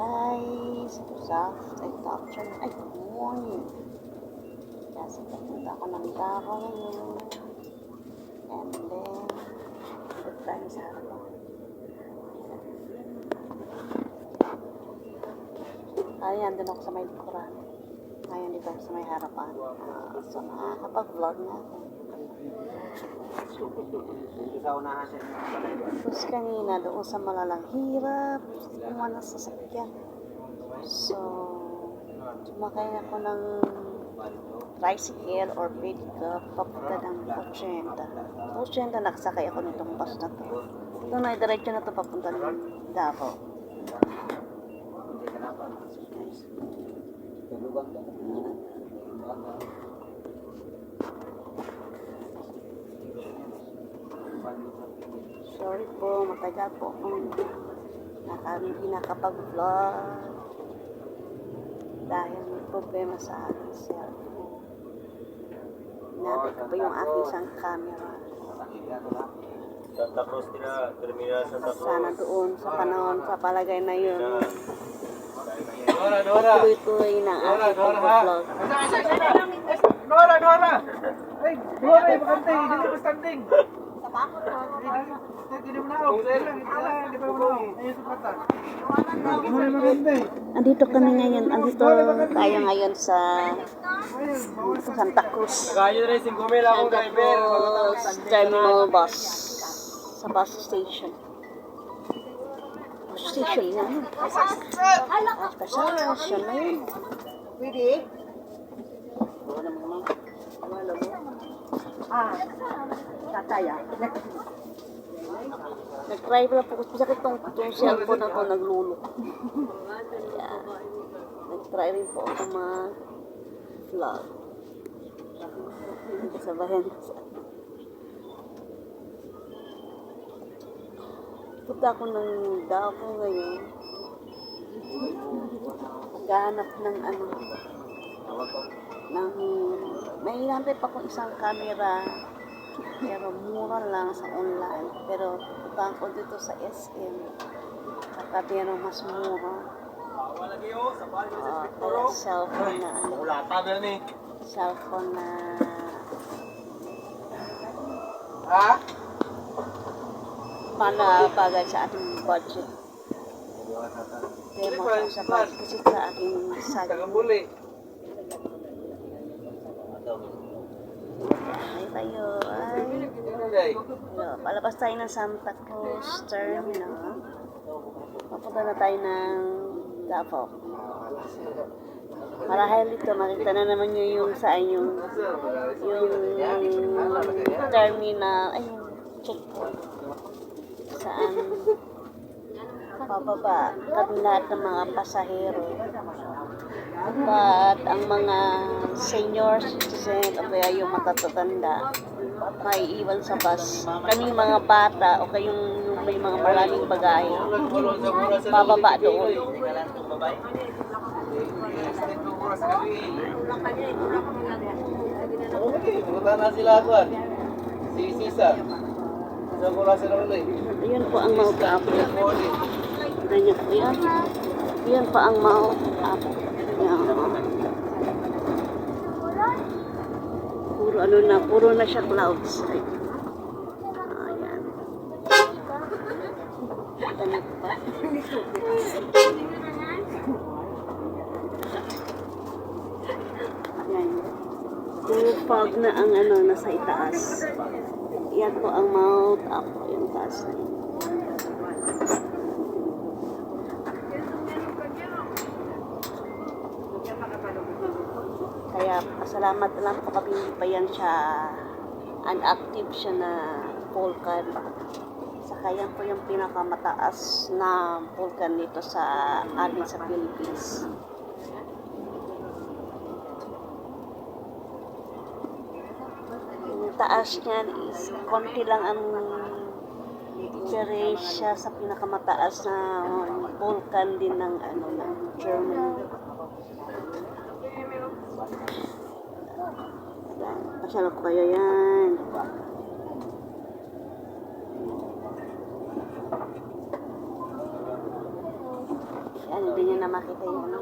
guys, soft adoption. Ay, good morning. Kasi papunta ako ng Davao ngayon. And then, good time sa harapan. Ayan, doon ako sa may likuran. Ngayon dito ako sa may harapan. So, nakakapag-vlog na ako. Tapos kanina doon sa malalang hirap, kumuha ng sasakyan. So, sumakay ako ng tricycle or pedicab papunta ng 80. 80 nakasakay ako nitong bus na to. Ito na, diretso na to papunta ng Davao. Sorry po, matagal po akong hindi nakapag-vlog dahil may problema sa aking cellphone. Hinapit ko pa yung aking isang camera. Santa Cruz terminal Santa Cruz. Sana doon sa panahon sa palagay na yun. Dora! Tuloy-tuloy ng aking pag-vlog. Dora! Ay, Dora, bakante, hindi mo standing. Hindi mo na ako. Hindi pa mo na ako. Ayun sa pata. Andito kami ngayon, andito tayo ngayon sa Santa Cruz. Kaya rin 5,000 ako driver. Terminal bus. Sa bus station. Bus station na yun. Station na yun. Pwede? Tataya. Nag-try pala po. Sakit tong cellphone na to naglulok. Kaya, nag-try rin po ako mag-vlog. Kasabayan ko sa punta ako ng Davao ngayon. Naghahanap ng may hinantay pa akong isang camera pero mura lang sa online, pero pupuntahan ko dito sa SM saka pero mas mura. Kaya cellphone na cellphone na bagay sa ating budget. Pero mo sa budget kasi sa aking salary. Ay tayo, palabas tayo ng Santa Cruz Terminal. Papunta na tayo ng Davao. Marahil dito, makita na naman nyo yung saan yung terminal, ay yung checkpoint. Saan pababa kami lahat ng mga pasahero. But ang mga senior citizen o kaya yung matatatanda may iwan sa bus. Kami mga bata o kayong may mga maraming bagahe, bababa doon. Punta na sila kuan. Si Sisa. Sa mula sila ulit. Ayun po ang Mount Apo. Ganyan po yan. Yan pa ang Mount Apo. Puro na siya clouds. Ayan. Ganyan pa. Ayan. Puro fog na ang nasa itaas. Yan po ang Mount Apo. Yung taas na yun. Kaya pasalamat lang po kami pa yan siya unactive siya na volcan. Saka yan po yung pinakamataas na volcan dito sa amin sa Philippines. Yung taas niyan is konti lang ang diferensya sa pinakamataas na volcan din ng ng Germany. Pasyal ko kayo yan. Yan, hindi niya na makita yung ano.